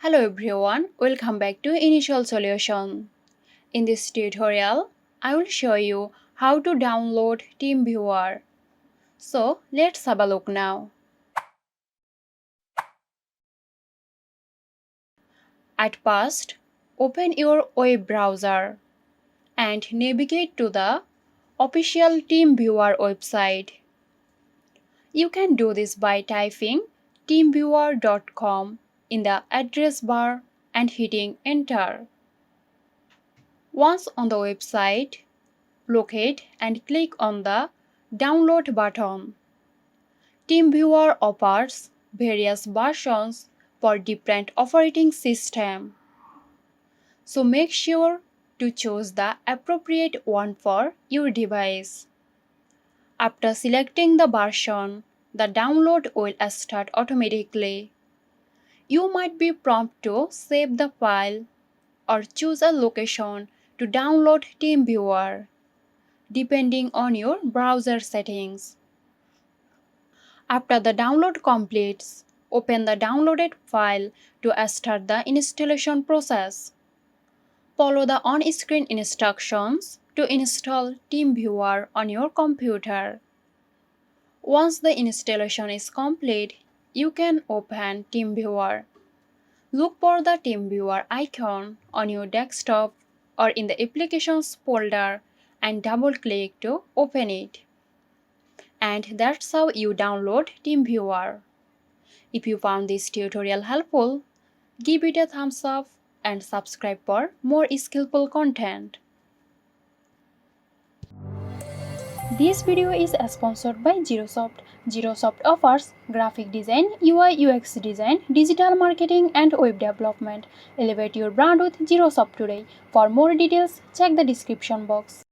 Hello everyone, welcome back to Initial Solution. In this tutorial, I will show you how to download TeamViewer. So let's have a look now. At first, open your web browser and navigate to the official TeamViewer website. You can do this by typing teamviewer.com in the address bar and hitting enter. Once on the website, locate and click on the download button. TeamViewer offers various versions for different operating systems, so make sure to choose the appropriate one for your device. After selecting the version, the download will start automatically. You might be prompted to save the file or choose a location to download TeamViewer, depending on your browser settings. After the download completes, open the downloaded file to start the installation process. Follow the on-screen instructions to install TeamViewer on your computer. Once the installation is complete, you can open TeamViewer. Look for the TeamViewer icon on your desktop or in the Applications folder and double-click to open it. And that's how you download TeamViewer. If you found this tutorial helpful, give it a thumbs up and subscribe for more skillful content. This video is sponsored by Xirosoft. Xirosoft offers graphic design, UI UX design, digital marketing and web development. Elevate your brand with Xirosoft today. For more details, check the description box.